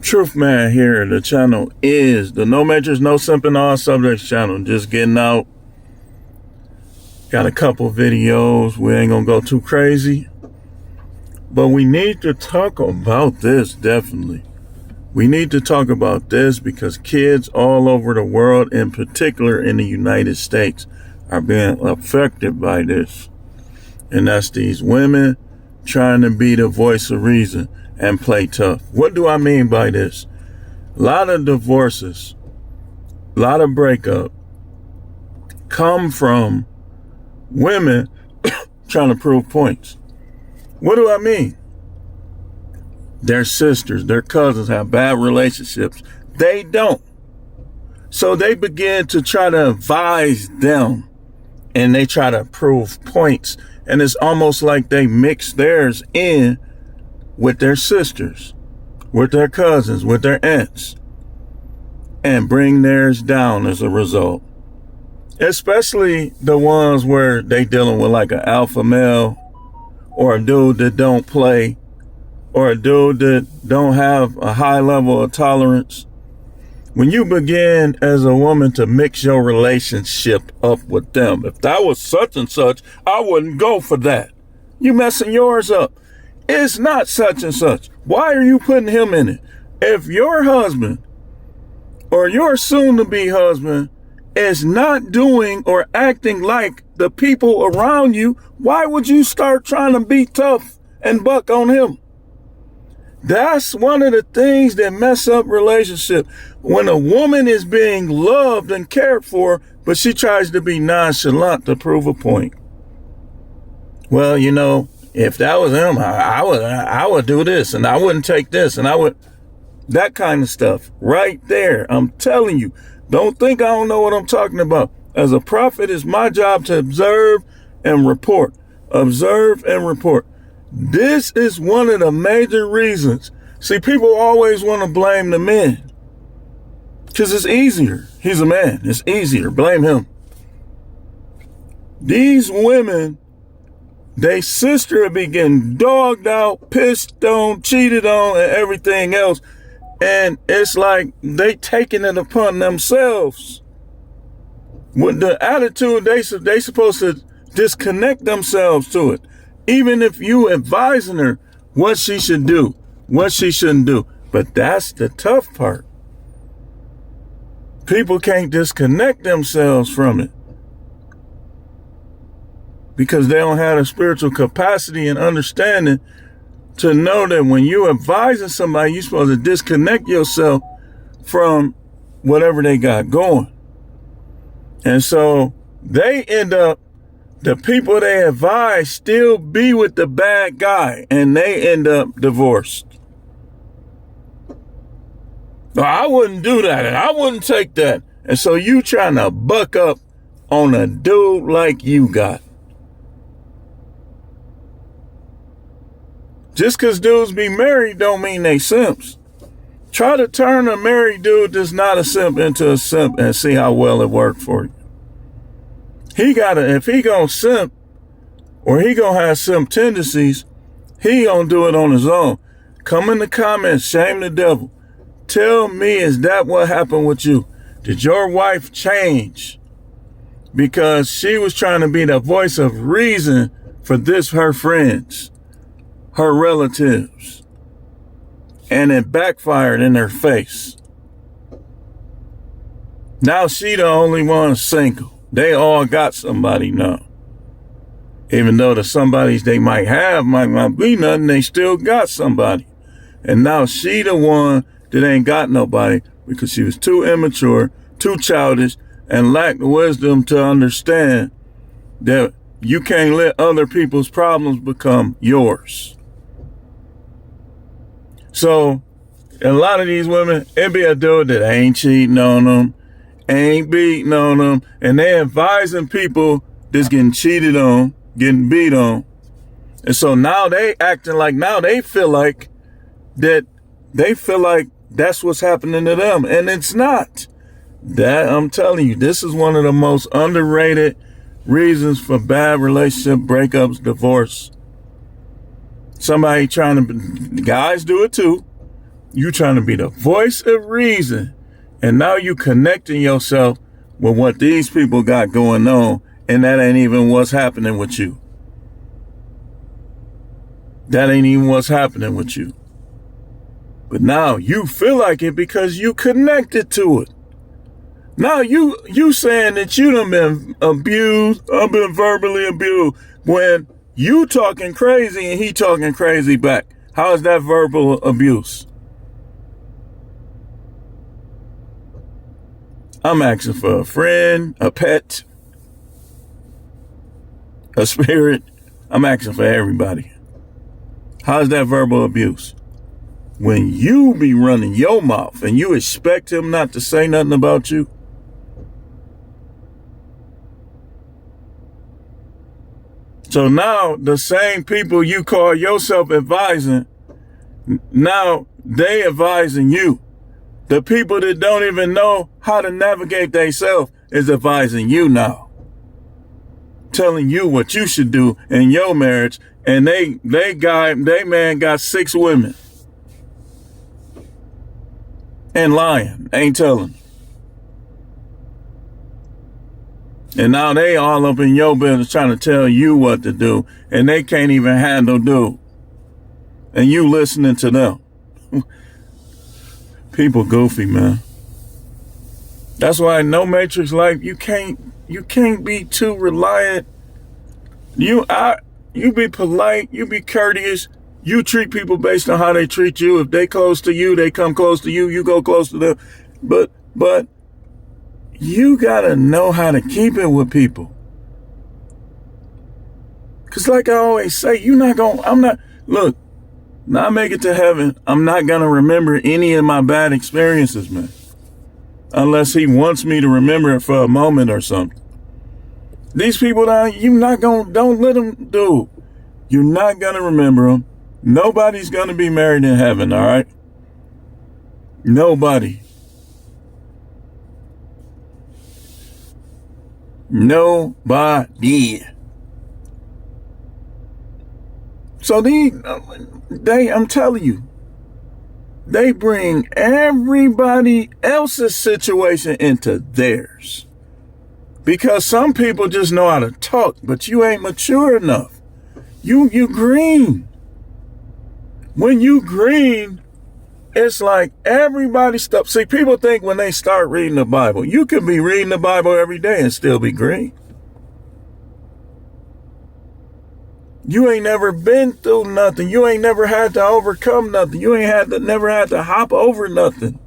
Truth Man here. The channel is the No Matrix, No Simping All Subjects channel. Just getting out. Got a couple videos. We ain't gonna go too crazy. But we need to talk about this, definitely. We need to talk about this because kids all over the world, in particular in the United States, are being affected by this. And that's these women trying to be the voice of reason and play tough. What do I mean by this? A lot of divorces, a lot of breakup come from women trying to prove points. What do I mean? Their sisters, their cousins have bad relationships. They don't. So they begin to try to advise them and they try to prove points. And it's almost like they mix theirs in with their sisters, with their cousins, with their aunts, and bring theirs down as a result. Especially the ones where they dealing with like an alpha male or a dude that don't play or a dude that don't have a high level of tolerance. When you begin as a woman to mix your relationship up with them, if that was such and such, I wouldn't go for that. You messing yours up. It's not such and such. Why are you putting him in it? If your husband or your soon-to-be husband is not doing or acting like the people around you, why would you start trying to be tough and buck on him? That's one of the things that mess up relationship. When a woman is being loved and cared for, but she tries to be nonchalant to prove a point. Well, you know, if that was him, I would do this and I wouldn't take this and I would, that kind of stuff right there. I'm telling you, don't think I don't know what I'm talking about. As a prophet, it's my job to observe and report. Observe and report. This is one of the major reasons. See, people always want to blame the men because it's easier. He's a man. It's easier. Blame him. These women, they sister be getting dogged out, pissed on, cheated on, and everything else. And it's like they taking it upon themselves. With the attitude, they supposed to disconnect themselves to it. Even if you advising her what she should do, what she shouldn't do. But that's the tough part. People can't disconnect themselves from it because they don't have a spiritual capacity and understanding to know that when you're advising somebody, you're supposed to disconnect yourself from whatever they got going. And so they end up, the people they advise still be with the bad guy and they end up divorced. I wouldn't do that and I wouldn't take that. And so you trying to buck up on a dude like you got. Just because dudes be married don't mean they simps. Try to turn a married dude that's not a simp into a simp and see how well it worked for you. If he gonna simp or he gonna have simp tendencies, he gonna do it on his own. Come in the comments, shame the devil. Tell me, is that what happened with you? Did your wife change because she was trying to be the voice of reason for her friends, her relatives, and it backfired in her face? Now she the only one single. They all got somebody now. Even though the somebodies they might have might not be nothing, they still got somebody. And now she the one that ain't got nobody because she was too immature, too childish, and lacked wisdom to understand that you can't let other people's problems become yours. So a lot of these women, it be a dude that ain't cheating on them, ain't beating on them, and they advising people that's getting cheated on, getting beat on. And so now they acting like, now they feel like that's what's happening to them. And it's not. That, I'm telling you, this is one of the most underrated reasons for bad relationship breakups, divorce. Somebody trying to, guys do it too. You trying to be the voice of reason. And now you connecting yourself with what these people got going on. And that ain't even what's happening with you. That ain't even what's happening with you. But now you feel like it because you connected to it. Now you saying that you done been abused, I've been verbally abused, when you talking crazy and he talking crazy back. How is that verbal abuse? I'm asking for a friend, a pet, a spirit. I'm asking for everybody. How's that verbal abuse? When you be running your mouth and you expect him not to say nothing about you. So now the same people you call yourself advising, now they advising you. The people that don't even know how to navigate themselves is advising you now. Telling you what you should do in your marriage, and they man got 6 women. And lying, ain't telling. And now they all up in your business trying to tell you what to do, and they can't even handle dude. And you listening to them. People goofy, man. That's why no matrix life, you can't be too reliant. You be polite, you be courteous, you treat people based on how they treat you. If they close to you, they come close to you, you go close to them. But you gotta know how to keep it with people. Cause like I always say, look, now I make it to heaven, I'm not gonna remember any of my bad experiences, man. Unless he wants me to remember it for a moment or something. These people don't let them do. You're not gonna remember them. Nobody's gonna be married in heaven, all right? Nobody. Nobody. So I'm telling you, they bring everybody else's situation into theirs. Because some people just know how to talk, but you ain't mature enough. You green. When you green, it's like everybody stuff. See, people think when they start reading the Bible, you can be reading the Bible every day and still be green. You ain't never been through nothing. You ain't never had to overcome nothing. You ain't never had to hop over nothing.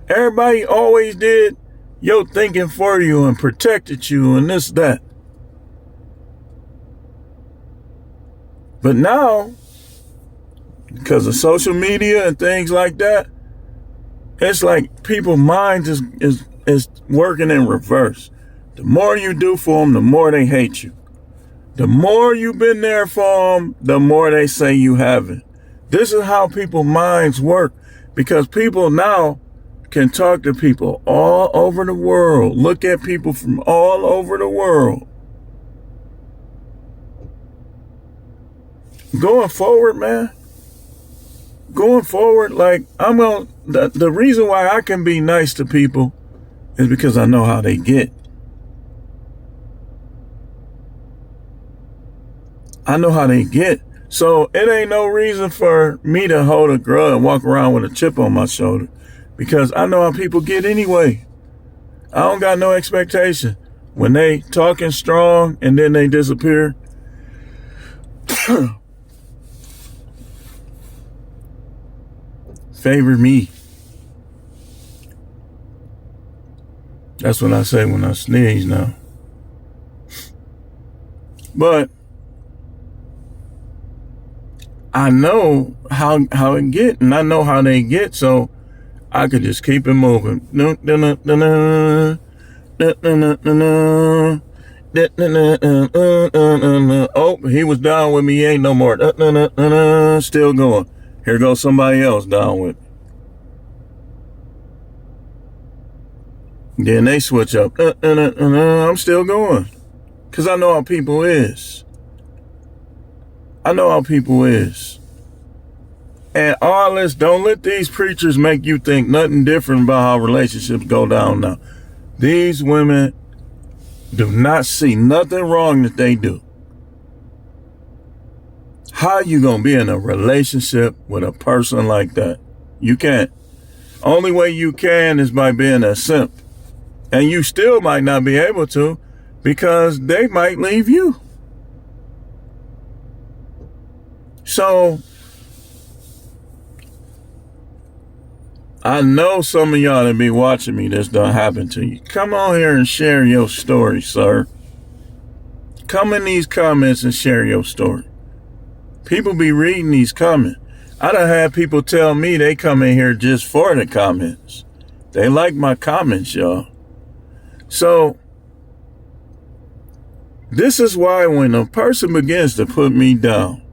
Everybody always did your thinking for you and protected you and this, that. But now, because of social media and things like that, it's like people's minds is working in reverse. The more you do for them, the more they hate you. The more you've been there for them, the more they say you haven't. This is how people's minds work, because people now can talk to people all over the world, look at people from all over the world. Going forward, man, like the reason why I can be nice to people is because I know how they get. I know how they get. So it ain't no reason for me to hold a grudge and walk around with a chip on my shoulder, because I know how people get anyway. I don't got no expectation. When they talking strong and then they disappear, favor me. That's what I say when I sneeze now. But I know how it get, and I know how they get, so I could just keep it moving. Oh, he was down with me. He ain't no more. Still going. Here goes somebody else down with me. Then they switch up. I'm still going. Because I know how people is. I know how people is. And all this, don't let these preachers make you think nothing different about how relationships go down now. These women do not see nothing wrong that they do. How you gonna be in a relationship with a person like that? You can't. Only way you can is by being a simp. And you still might not be able to because they might leave you. So, I know some of y'all that be watching me, this done happen to you. Come on here and share your story, sir. Come in these comments and share your story. People be reading these comments. I done had people tell me they come in here just for the comments. They like my comments, y'all. So, this is why when a person begins to put me down,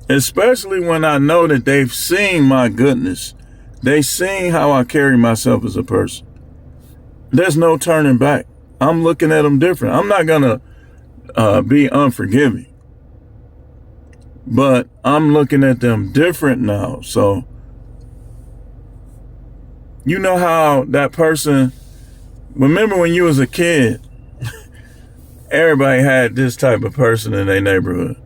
especially when I know that they've seen my goodness, they've seen how I carry myself as a person, there's no turning back. I'm looking at them different. I'm not going to be unforgiving, but I'm looking at them different now. So, you know how that person, remember when you was a kid, everybody had this type of person in their neighborhood.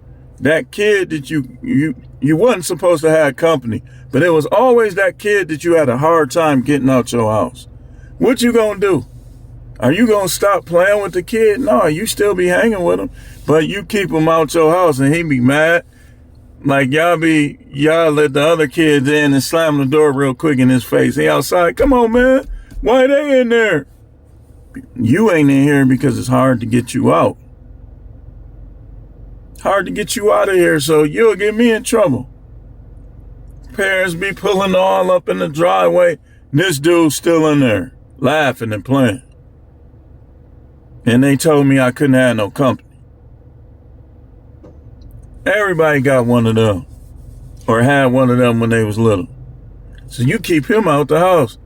That kid that you wasn't supposed to have company, but it was always that kid that you had a hard time getting out your house. What you gonna do? Are you gonna stop playing with the kid? No, you still be hanging with him, but you keep him out your house and he be mad. Like y'all let the other kids in and slam the door real quick in his face. He outside. Come on, man. Why they in there? You ain't in here because it's hard to get you out. Hard to get you out of here, so you'll get me in trouble. Parents be pulling all up in the driveway. This dude's still in there, laughing and playing. And they told me I couldn't have no company. Everybody got one of them, or had one of them when they was little. So you keep him out the house.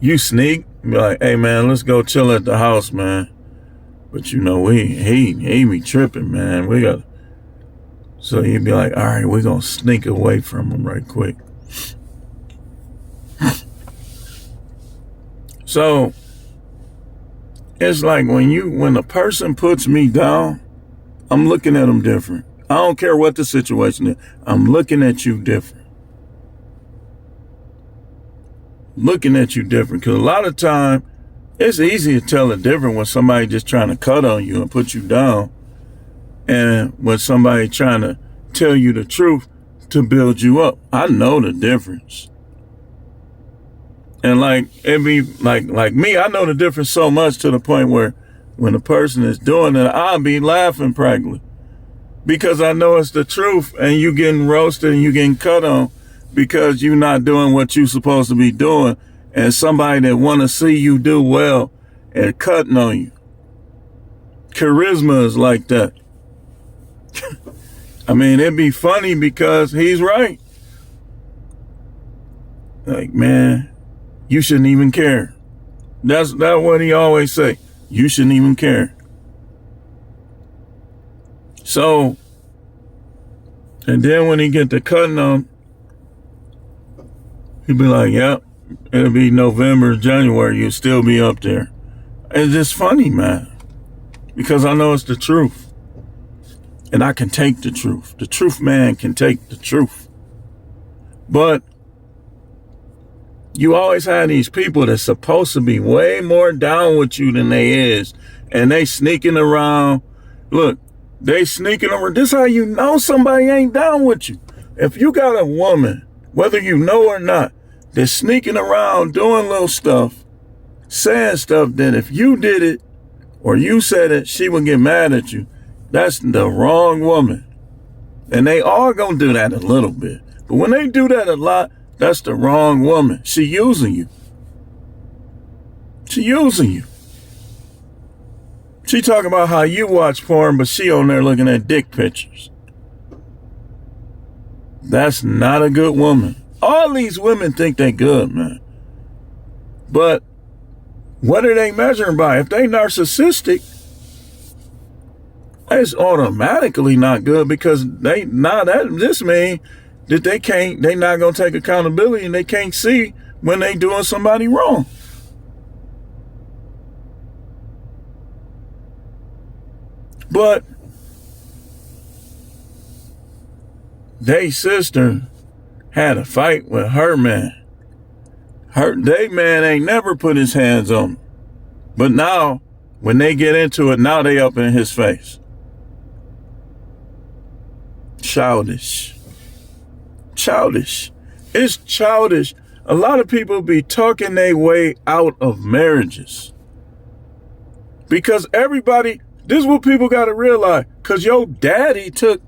You sneak, be like, hey man, let's go chill at the house, man. But you know, he be tripping, man. So you'd be like, all right, we're going to sneak away from him right quick. So it's like when a person puts me down, I'm looking at them different. I don't care what the situation is. I'm looking at you different. Looking at you different. Because a lot of time, it's easy to tell the difference when somebody just trying to cut on you and put you down, and when somebody trying to tell you the truth to build you up. I know the difference. And like it be like me, I know the difference so much to the point where when a person is doing it, I'll be laughing practically. Because I know it's the truth and you getting roasted and you getting cut on because you're not doing what you're supposed to be doing, and somebody that want to see you do well and cutting on you. Charisma is like that. I mean, it'd be funny because he's right. Like, man, you shouldn't even care. That's what he always say. You shouldn't even care. So, and then when he get to cutting on, he'd be like, yep, it'll be November, January, you'll still be up there. It's just funny, man, because I know it's the truth. And I can take the truth. The truth man can take the truth. But you always have these people that's supposed to be way more down with you than they is. And they sneaking around. Look, they sneaking around. This is how you know somebody ain't down with you. If you got a woman, whether you know or not, that's sneaking around doing little stuff, saying stuff that if you did it or you said it, she would get mad at you. That's the wrong woman. And they are going to do that a little bit. But when they do that a lot, that's the wrong woman. She using you. She using you. She talking about how you watch porn, but she on there looking at dick pictures. That's not a good woman. All these women think they good, man. But what are they measuring by? If they narcissistic, it's automatically not good, because this means that they not gonna take accountability, and they can't see when they doing somebody wrong. But they sister had a fight with her man. They man ain't never put his hands on him. But now, when they get into it, now they up in his face. Childish. Childish. It's childish. A lot of people be talking their way out of marriages. Because everybody, this is what people got to realize. Because your daddy took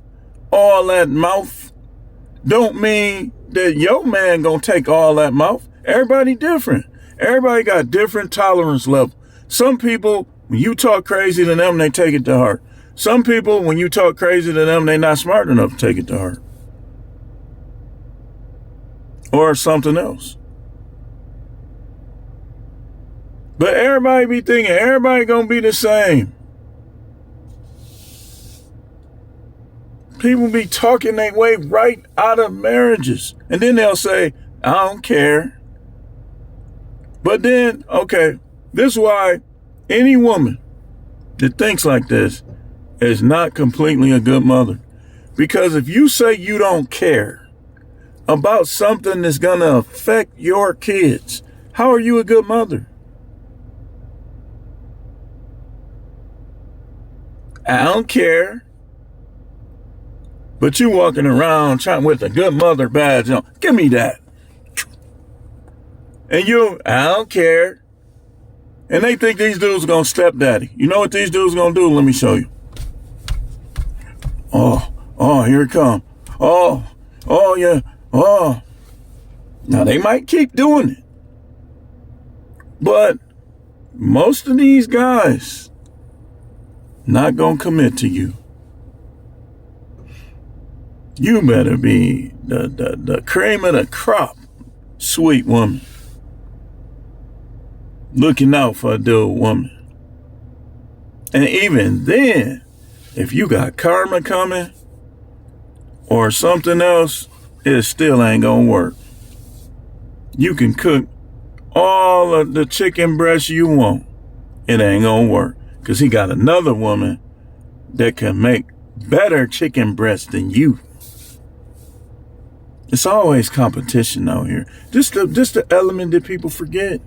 all that mouth, don't mean that your man gonna take all that mouth. Everybody different. Everybody got different tolerance level. Some people, when you talk crazy to them, they take it to heart. Some people, when you talk crazy to them, they not smart enough to take it to heart. Or something else. But everybody be thinking everybody gonna be the same. People be talking their way right out of marriages. And then they'll say, I don't care. But then, okay, this is why any woman that thinks like this is not completely a good mother. Because if you say you don't care about something that's going to affect your kids, how are you a good mother? I don't care. But you walking around trying with a good mother badge on. Give me that. And I don't care. And they think these dudes are going to stepdaddy. You know what these dudes are going to do? Let me show you. Oh, here it comes. Oh, yeah. Oh. Now, they might keep doing it. But most of these guys not going to commit to you. You better be the cream of the crop, sweet woman. Looking out for a dude woman. And even then, if you got karma coming or something else, it still ain't gonna work. You can cook all of the chicken breast you want. It ain't gonna work. Because he got another woman that can make better chicken breast than you. It's always competition out here. Just the element that people forget.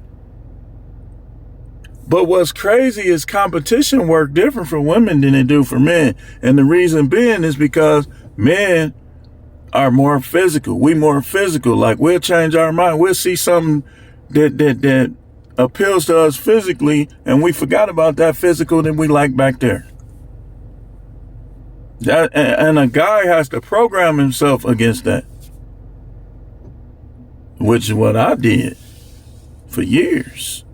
But what's crazy is competition work different for women than it do for men. And the reason being is because men are more physical. We more physical. Like we'll change our mind. We'll see something that appeals to us physically, and we forgot about that physical that we like back there. And a guy has to program himself against that. Which is what I did for years.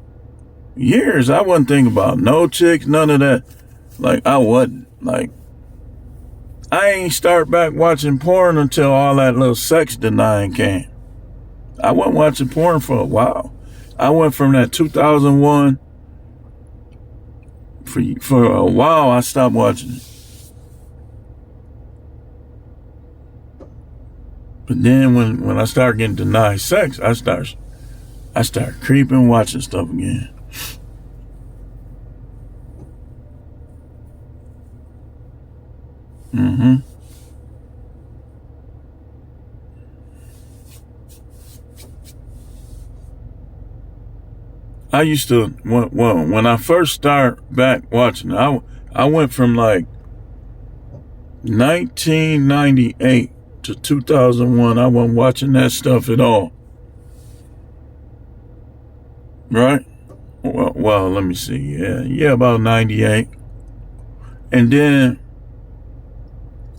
I wasn't thinking about no chicks, none of that. Like, I wasn't. Like, I ain't start back watching porn until all that little sex denying came. I wasn't watching porn for a while. I went from that 2001. For a while, I stopped watching it. But then when I started getting denied sex, I started creeping, watching stuff again. I used to, when I first started back watching it, I went from like 1998 to 2001. I wasn't watching that stuff at all. Right? Well, let me see. Yeah, about 98. And then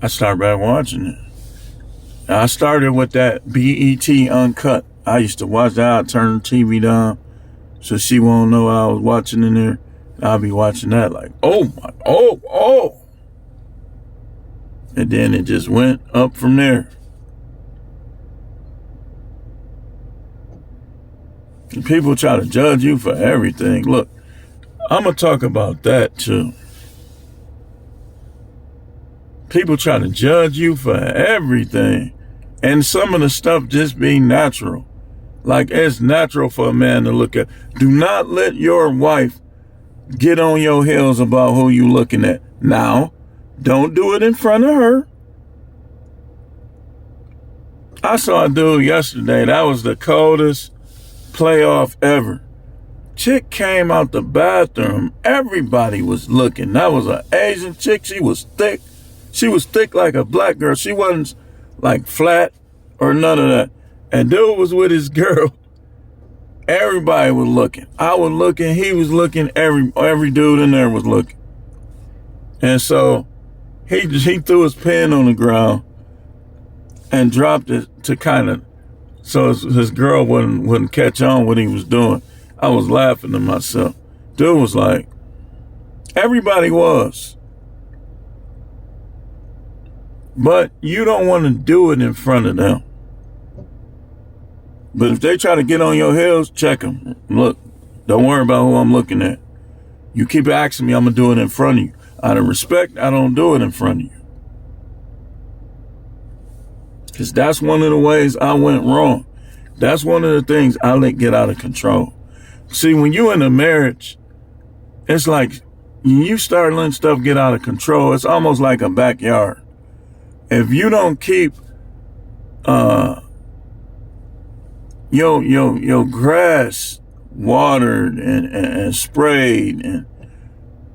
I started back watching it. I started with that BET Uncut. I used to watch that. I'd turn the TV down so she won't know what I was watching in there. I'll be watching that like, oh. And then it just went up from there. And people try to judge you for everything. Look, I'm going to talk about that too. People try to judge you for everything. And some of the stuff just be natural. Like, it's natural for a man to look at. Do not let your wife get on your heels about who you looking at. Now, don't do it in front of her. I saw a dude yesterday. That was the coldest playoff ever. Chick came out the bathroom. Everybody was looking. That was an Asian chick. She was thick. She was thick like a black girl. She wasn't like flat or none of that. And dude was with his girl. Everybody was looking. I was looking. He was looking. Every dude in there was looking. And so he threw his pen on the ground and dropped it to kind of, so his girl wouldn't catch on what he was doing. I was laughing to myself. Dude was like, everybody was. But you don't want to do it in front of them. But if they try to get on your heels, check them. Look, don't worry about who I'm looking at. You keep asking me, I'm going to do it in front of you. Out of respect, I don't do it in front of you. Because that's one of the ways I went wrong. That's one of the things I let get out of control. See, when you're in a marriage, it's like you start letting stuff get out of control. It's almost like a backyard. If you don't keep your grass watered and sprayed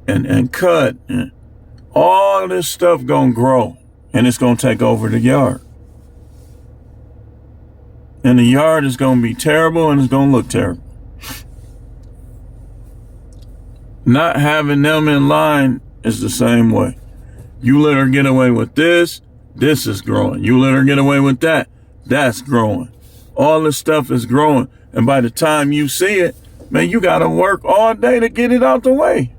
and cut, and all this stuff gonna grow, and it's gonna take over the yard. And the yard is gonna be terrible, and it's gonna look terrible. Not having them in line is the same way. You let her get away with this is growing. You let her get away with that, that's growing. All this stuff is growing. And by the time you see it, man, you got to work all day to get it out the way.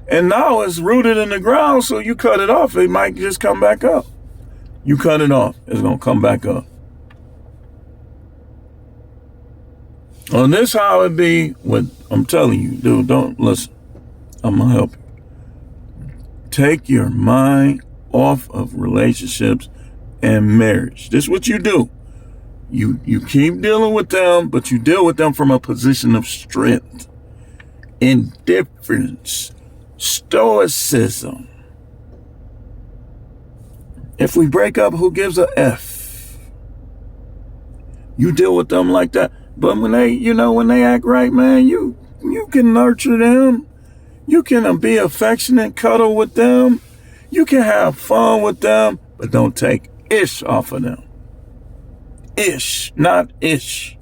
And now it's rooted in the ground, so you cut it off, it might just come back up. You cut it off, it's going to come back up. Well, this how it be with, I'm telling you, dude, don't listen. I'm going to help you. Take your mind off of relationships and marriage. This is what you do. You keep dealing with them, but you deal with them from a position of strength, indifference, stoicism. If we break up, who gives a F? You deal with them like that. But when they act right, man, you can nurture them. You can be affectionate, cuddle with them. You can have fun with them, but don't take ish off of them. Ish, not ish.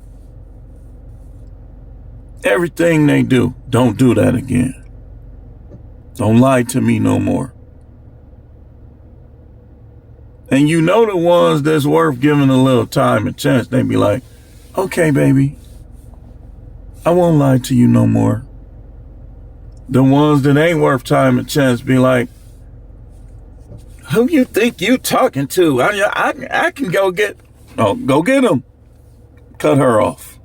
Everything they do, don't do that again. Don't lie to me no more. And you know the ones that's worth giving a little time and chance, they be like, okay, baby, I won't lie to you no more. The ones that ain't worth time and chance be like, who you think you talking to? I can go get him. Cut her off.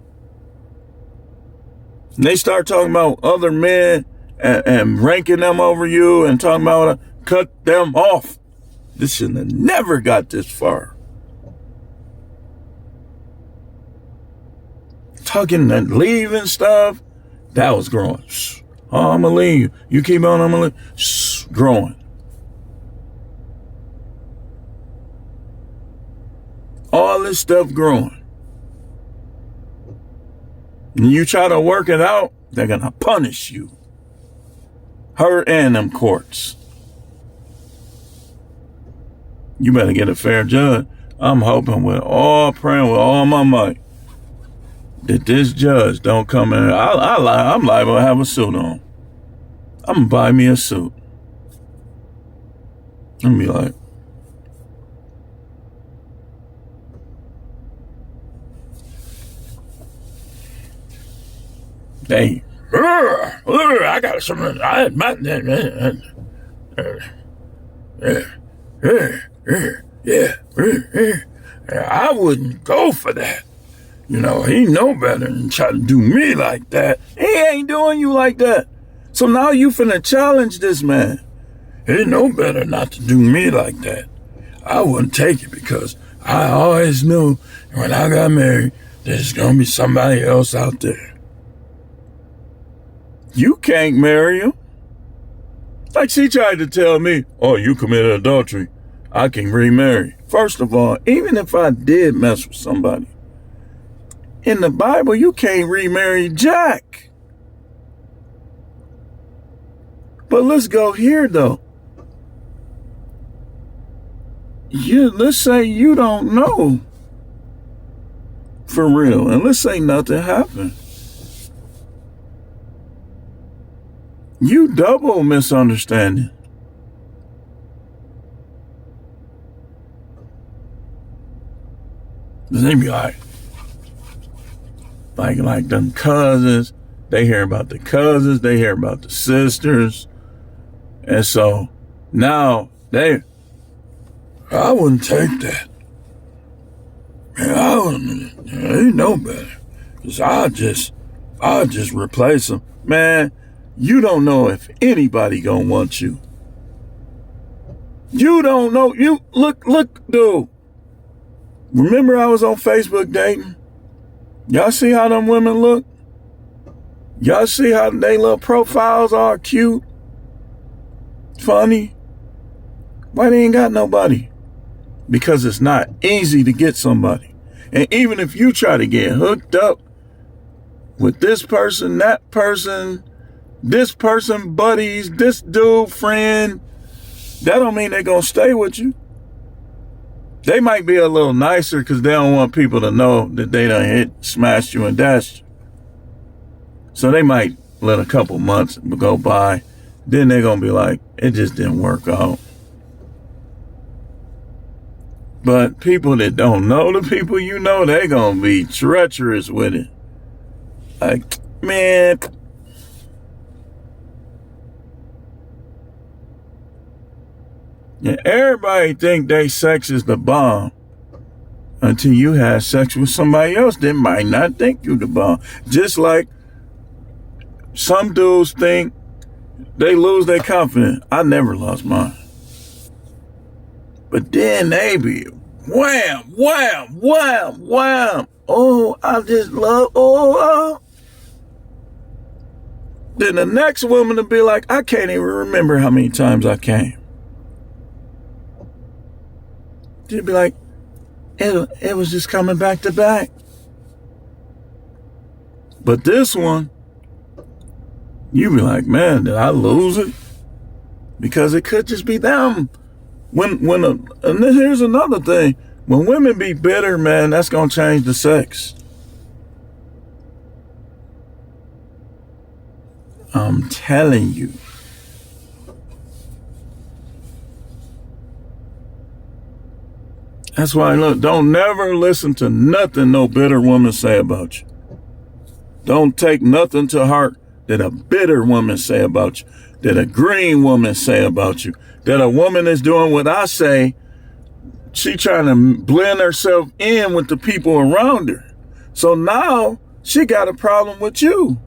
And they start talking about other men and ranking them over you and talking about cut them off. This shouldn't have never got this far. Talking and leaving stuff, that was growing. Oh, I'm going to leave. You keep on, I'm going to leave. Growing. All this stuff growing. And you try to work it out, they're going to punish you. Her and them courts. You better get a fair judge. I'm hoping praying with all my might that this judge don't come in. I'm liable to have a suit on. I'm going to buy me a suit. I'm going to be like, hey, I got something. I wouldn't go for that. You know, he know better than try to do me like that. He ain't doing you like that. So now you finna challenge this man. He know better not to do me like that. I wouldn't take it because I always knew when I got married, there's going to be somebody else out there. You can't marry him. Like she tried to tell me, oh, you committed adultery, I can remarry. First of all, even if I did mess with somebody, in the Bible, you can't remarry Jack. But let's go here, though. Let's say you don't know for real, and let's say nothing happened. You double misunderstanding. They be like them cousins. They hear about the cousins. They hear about the sisters. And so now I wouldn't take that. Man, they know better. Because I'll just replace them. Man, you don't know if anybody gonna want you. You don't know. You look, dude. Remember I was on Facebook dating? Y'all see how them women look? Y'all see how they little profiles are cute? Funny? Why they ain't got nobody? Because it's not easy to get somebody. And even if you try to get hooked up with this person, that person, this person, buddies, this dude, friend, that don't mean they're going to stay with you. They might be a little nicer because they don't want people to know that they done smashed you and dashed you. So they might let a couple months go by. Then they're going to be like, it just didn't work out. But people that don't know the people you know, they're going to be treacherous with it. Like, man. Yeah, everybody think they sex is the bomb until you have sex with somebody else that might not think you the bomb. Just like some dudes think they lose their confidence. I never lost mine. But then they be wham, wham, wham, wham. Oh, I just love, oh. Then the next woman will be like, I can't even remember how many times I came. She'd be like, it was just coming back to back. But this one, you be like, man, did I lose it? Because it could just be them. And then here's another thing. When women be bitter, man, that's going to change the sex. I'm telling you. That's why, look, don't never listen to nothing no bitter woman say about you. Don't take nothing to heart that a bitter woman say about you, that a green woman say about you, that a woman is doing what I say, she trying to blend herself in with the people around her. So now she got a problem with you.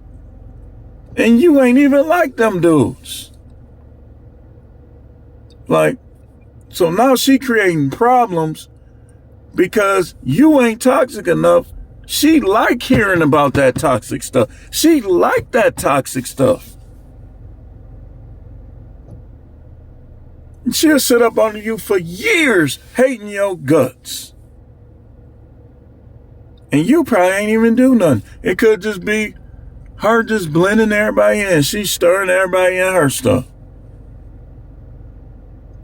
And you ain't even like them dudes. Like, so now she creating problems because you ain't toxic enough. She like hearing about that toxic stuff. She like that toxic stuff. And she'll sit up under you for years hating your guts. And you probably ain't even do nothing. It could just be her just blending everybody in. She's stirring everybody in her stuff.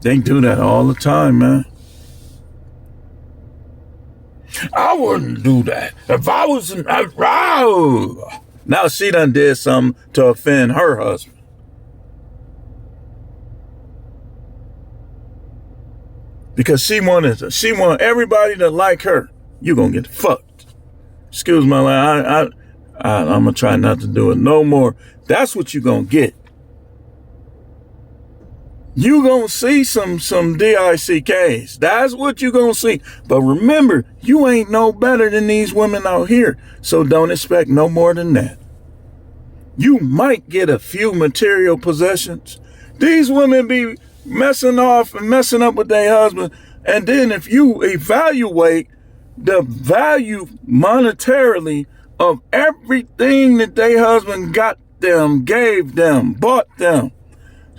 They do that all the time, man. I wouldn't do that. If I was... Now she done did something to offend her husband. Because she want everybody to like her. You gonna get fucked. Excuse my language. I'm gonna try not to do it no more. That's what you gonna get. You gonna see some DICKs. That's what you gonna see. But remember, you ain't no better than these women out here. So don't expect no more than that. You might get a few material possessions. These women be messing off and messing up with their husband And then if you evaluate the value monetarily of everything that their husband got them, gave them, bought them,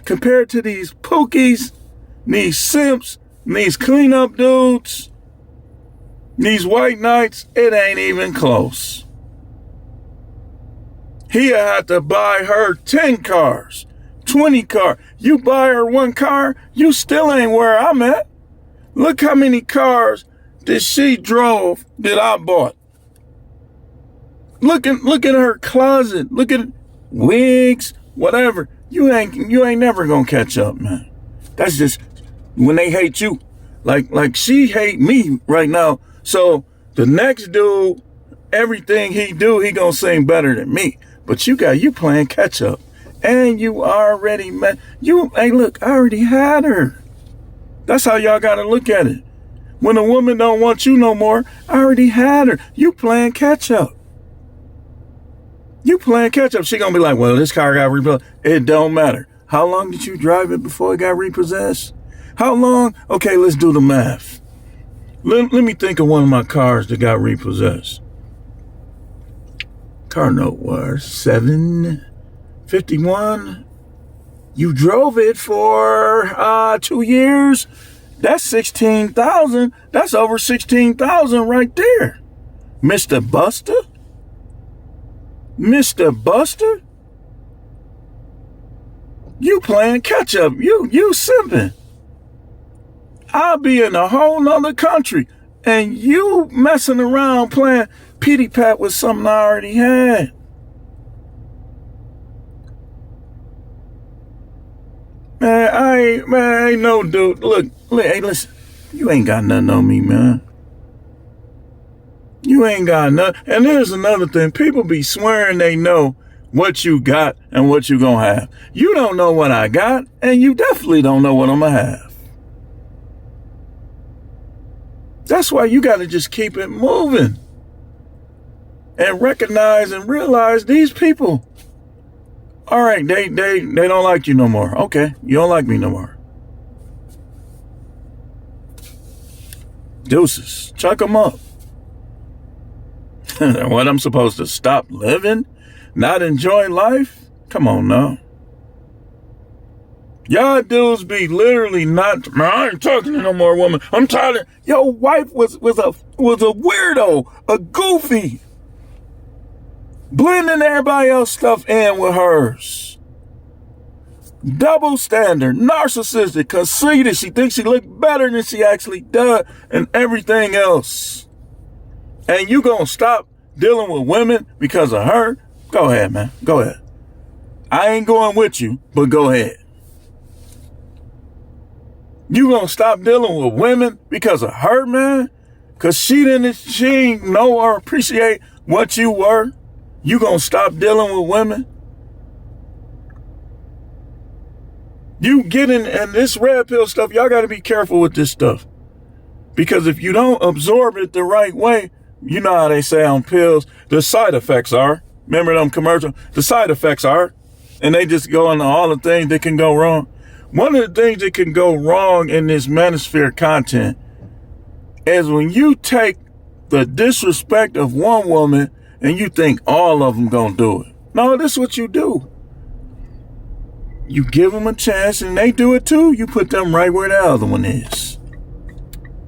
compared to these pookies, these simps, these cleanup dudes, these white knights, it ain't even close. He'll have to buy her 10 cars, 20 cars. You buy her one car, you still ain't where I'm at. Look how many cars that she drove that I bought. Look at her closet. Look at wigs, whatever. You ain't never gonna catch up, man. That's just when they hate you. Like she hate me right now. So the next dude, everything he do, he gonna sing better than me. But you playing catch up. And you already met. Hey, look, I already had her. That's how y'all gotta look at it. When a woman don't want you no more, I already had her. You playing catch up. You playing catch up. She gonna be like, well, this car got repossessed. It don't matter. How long did you drive it before it got repossessed? How long? Okay, let's do the math. Let me think of one of my cars that got repossessed. Car note was $751. You drove it for 2 years. That's 16,000. That's over 16,000 right there. Mr. Buster? Mr. Buster? You playing catch up. You simping. I'll be in a whole nother country and you messing around playing pity pat with something I already had. Man, I ain't no dude. Look, hey, listen, you ain't got nothing on me, man. You ain't got nothing. And there's another thing. People be swearing they know what you got and what you gonna have. You don't know what I got, and you definitely don't know what I'm gonna have. That's why you gotta just keep it moving. And recognize and realize these people. All right, they don't like you no more. Okay, you don't like me no more. Deuces, chuck them up. What, I'm supposed to stop living? Not enjoy life? Come on now. Y'all dudes be literally not, man, I ain't talking to no more woman. I'm tired of, your wife was a weirdo, a goofy. Blending everybody else's stuff in with hers. Double standard, narcissistic, conceited. She thinks she looks better than she actually does and everything else. And you gonna stop dealing with women because of her? Go ahead, man. Go ahead. I ain't going with you, but go ahead. You gonna stop dealing with women because of her, man? Cause she ain't know or appreciate what you were? You gonna stop dealing with women? You getting, and this red pill stuff, y'all gotta be careful with this stuff. Because if you don't absorb it the right way, you know how they say on pills, the side effects are. Remember them commercials? The side effects are. And they just go into all the things that can go wrong. One of the things that can go wrong in this manosphere content is when you take the disrespect of one woman and you think all of them gonna do it. No, this is what you do. You give them a chance and they do it too. You put them right where the other one is.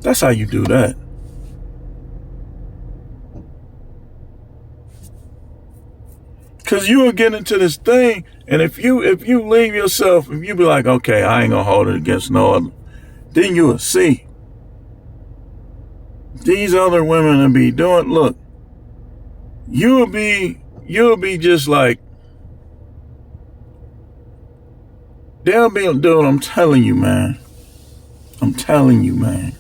That's how you do that. Cause you will get into this thing, and if you leave yourself, if you be like, okay, I ain't gonna hold it against no other, then you will see these other women will be doing. Look, you'll be just like they'll be doing. I'm telling you, man. I'm telling you, man.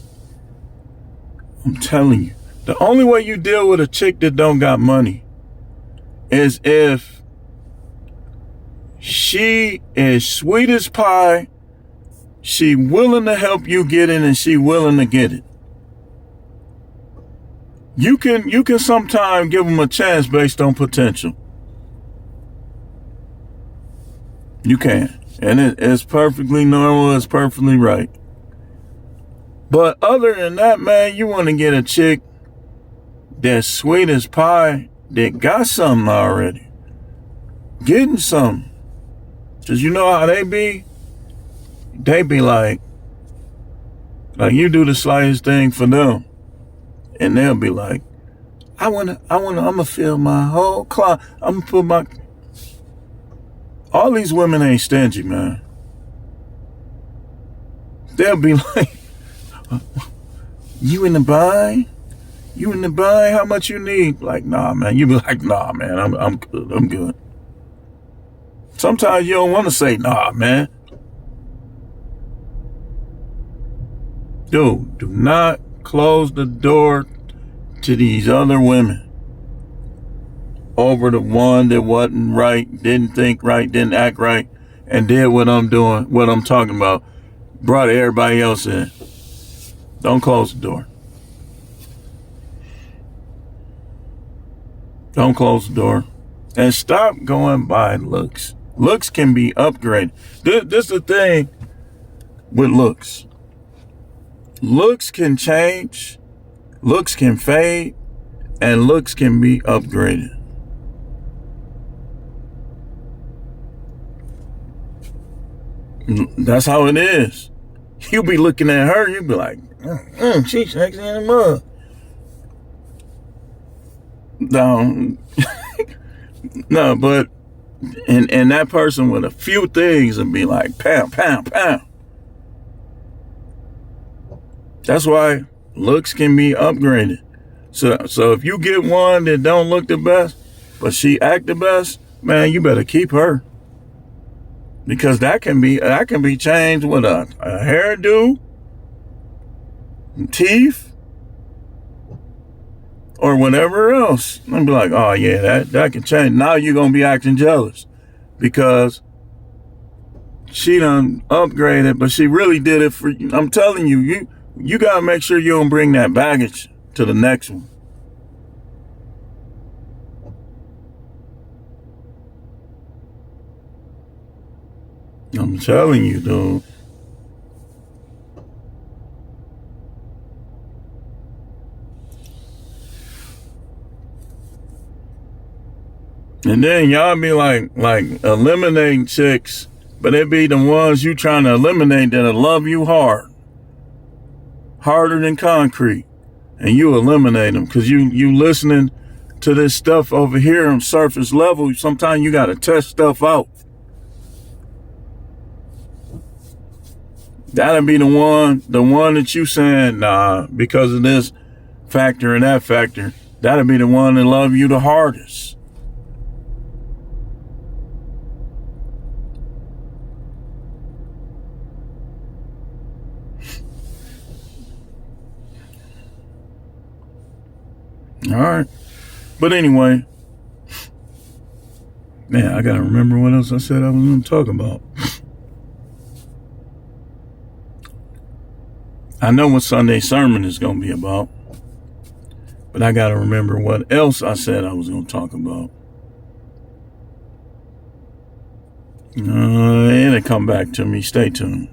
I'm telling you. The only way you deal with a chick that don't got money is if she is sweet as pie, she willing to help you get it, and she willing to get it. You can sometimes give them a chance based on potential. You can. And it's perfectly normal, it's perfectly right. But other than that, man, you want to get a chick that's sweet as pie, that got something already. Getting something. Because you know how they be? They be like you do the slightest thing for them. And they'll be like, I'm gonna fill my whole closet. I'm gonna put all these women ain't stingy, man. They'll be like, you in the bind? You in the bind? How much you need? Like, nah, man. You be like, nah, man. I'm good. I'm good. Sometimes you don't want to say, nah, man. Dude, do not close the door to these other women over the one that wasn't right, didn't think right, didn't act right, and did what I'm doing, what I'm talking about. Brought everybody else in. Don't close the door. Don't close the door. And stop going by looks. Looks can be upgraded. This is the thing with looks. Looks can change. Looks can fade. And looks can be upgraded. That's how it is. You be looking at her, you be like, she's sexy in the mud. No, but and that person with a few things would be like, pound, pound, pound. That's why looks can be upgraded. So if you get one that don't look the best, but she act the best, man, you better keep her. Because that can be changed with a hairdo, teeth, or whatever else. And be like, oh yeah, that can change. Now you're gonna be acting jealous because she done upgraded, but she really did it for you. I'm telling you, you gotta make sure you don't bring that baggage to the next one. I'm telling you, dude. And then y'all be like eliminating chicks, but it be the ones you trying to eliminate that'll love you hard. Harder than concrete. And you eliminate them because you listening to this stuff over here on surface level. Sometimes you got to test stuff out. That'll be the one that you saying, nah, because of this factor and that factor. That'll be the one that love you the hardest. All right. But anyway, man, I got to remember what else I said I was going to talk about. I know what Sunday sermon is going to be about, but I got to remember what else I said I was going to talk about. It'll come back to me. Stay tuned.